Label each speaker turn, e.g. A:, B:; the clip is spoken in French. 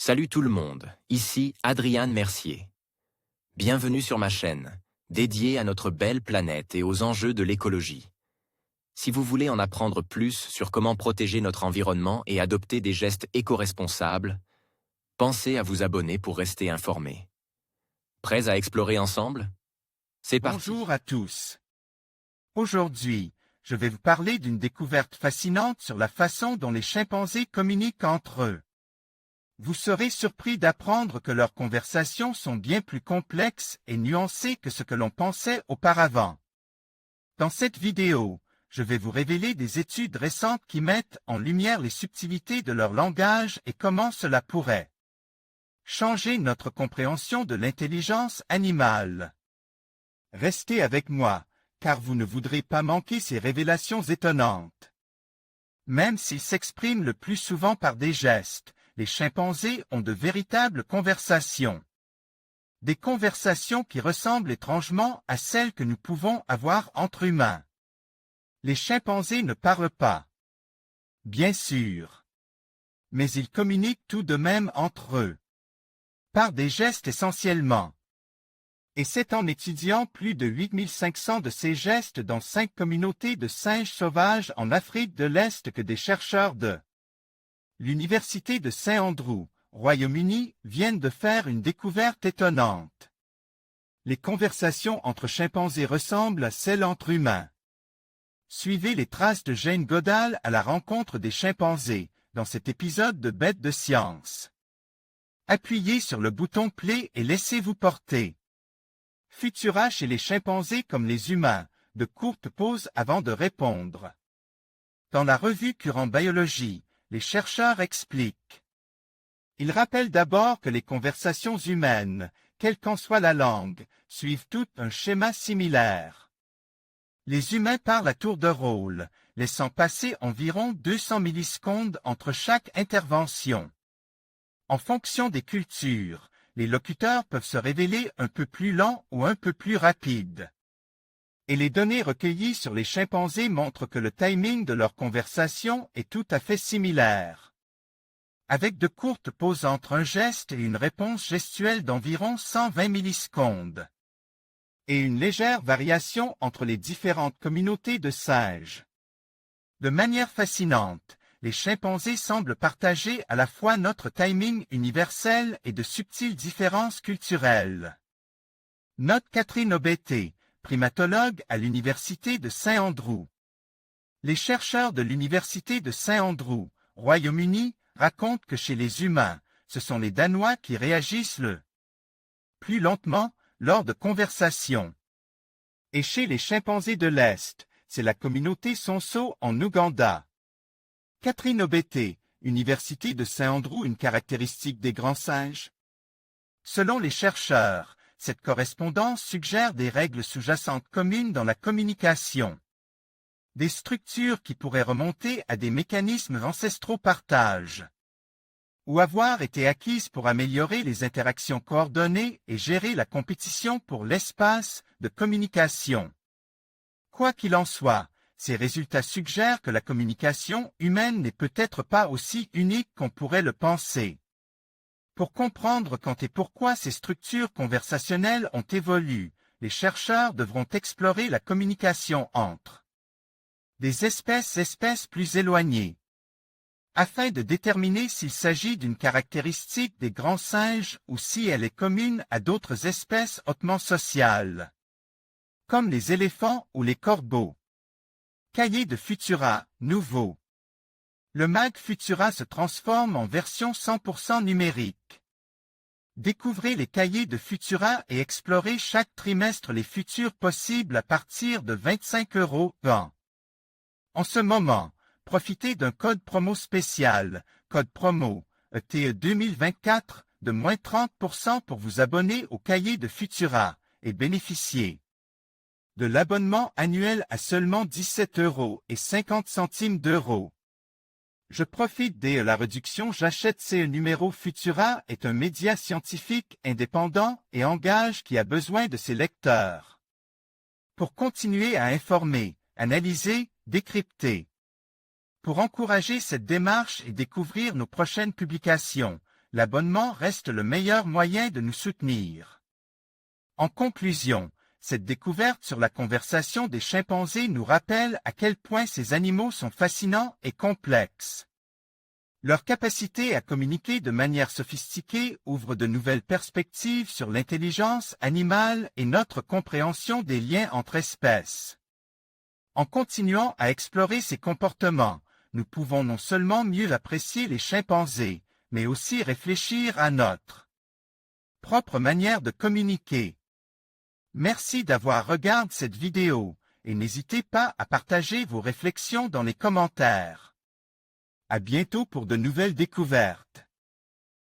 A: Salut tout le monde, ici Adrian Mercier. Bienvenue sur ma chaîne, dédiée à notre belle planète et aux enjeux de l'écologie. Si vous voulez en apprendre plus sur comment protéger notre environnement et adopter des gestes éco-responsables, pensez à vous abonner pour rester informé. Prêts à explorer ensemble? C'est parti.
B: Bonjour à tous. Aujourd'hui, je vais vous parler d'une découverte fascinante sur la façon dont les chimpanzés communiquent entre eux. Vous serez surpris d'apprendre que leurs conversations sont bien plus complexes et nuancées que ce que l'on pensait auparavant. Dans cette vidéo, je vais vous révéler des études récentes qui mettent en lumière les subtilités de leur langage et comment cela pourrait changer notre compréhension de l'intelligence animale. Restez avec moi, car vous ne voudrez pas manquer ces révélations étonnantes. Même s'ils s'expriment le plus souvent par des gestes, les chimpanzés ont de véritables conversations. Des conversations qui ressemblent étrangement à celles que nous pouvons avoir entre humains. Les chimpanzés ne parlent pas. Bien sûr. Mais ils communiquent tout de même entre eux. Par des gestes essentiellement. Et c'est en étudiant plus de 8500 de ces gestes dans 5 communautés de singes sauvages en Afrique de l'Est que des chercheurs de l'Université de Saint-Andrew, Royaume-Uni, viennent de faire une découverte étonnante. Les conversations entre chimpanzés ressemblent à celles entre humains. Suivez les traces de Jane Goodall à la rencontre des chimpanzés, dans cet épisode de Bêtes de science. Appuyez sur le bouton Play et laissez-vous porter. Futura chez les chimpanzés comme les humains, de courtes pauses avant de répondre. Dans la revue Current Biology, les chercheurs expliquent. Ils rappellent d'abord que les conversations humaines, quelle qu'en soit la langue, suivent toutes un schéma similaire. Les humains parlent à tour de rôle, laissant passer environ 200 millisecondes entre chaque intervention. En fonction des cultures, les locuteurs peuvent se révéler un peu plus lents ou un peu plus rapides. Et les données recueillies sur les chimpanzés montrent que le timing de leur conversation est tout à fait similaire. Avec de courtes pauses entre un geste et une réponse gestuelle d'environ 120 millisecondes. Et une légère variation entre les différentes communautés de singes. De manière fascinante, les chimpanzés semblent partager à la fois notre timing universel et de subtiles différences culturelles. Note Catherine Obete, primatologue à l'Université de Saint-Andrew. Les chercheurs de l'Université de Saint-Andrew, Royaume-Uni, racontent que chez les humains, ce sont les Danois qui réagissent le plus lentement lors de conversations. Et chez les chimpanzés de l'Est, c'est la communauté Sonso en Ouganda. Catherine Obete, Université de Saint-Andrew, une caractéristique des grands singes. Selon les chercheurs, cette correspondance suggère des règles sous-jacentes communes dans la communication. Des structures qui pourraient remonter à des mécanismes ancestraux partage. Ou avoir été acquises pour améliorer les interactions coordonnées et gérer la compétition pour l'espace de communication. Quoi qu'il en soit, ces résultats suggèrent que la communication humaine n'est peut-être pas aussi unique qu'on pourrait le penser. Pour comprendre quand et pourquoi ces structures conversationnelles ont évolué, les chercheurs devront explorer la communication entre des espèces plus éloignées, afin de déterminer s'il s'agit d'une caractéristique des grands singes ou si elle est commune à d'autres espèces hautement sociales, comme les éléphants ou les corbeaux. Cahier de Futura, nouveau. Le Mag Futura se transforme en version 100% numérique. Découvrez les cahiers de Futura et explorez chaque trimestre les futurs possibles à partir de 25 € par. En ce moment, profitez d'un code promo spécial, code promo, ETE 2024, de moins 30% pour vous abonner au cahier de Futura et bénéficier de l'abonnement annuel à seulement 17,50 €. Je profite de la réduction. J'achète ce numéro. Futura est un média scientifique indépendant et engage qui a besoin de ses lecteurs pour continuer à informer, analyser, décrypter. Pour encourager cette démarche et découvrir nos prochaines publications, l'abonnement reste le meilleur moyen de nous soutenir. En conclusion, cette découverte sur la conversation des chimpanzés nous rappelle à quel point ces animaux sont fascinants et complexes. Leur capacité à communiquer de manière sophistiquée ouvre de nouvelles perspectives sur l'intelligence animale et notre compréhension des liens entre espèces. En continuant à explorer ces comportements, nous pouvons non seulement mieux apprécier les chimpanzés, mais aussi réfléchir à notre propre manière de communiquer. Merci d'avoir regardé cette vidéo et n'hésitez pas à partager vos réflexions dans les commentaires. À bientôt pour de nouvelles découvertes.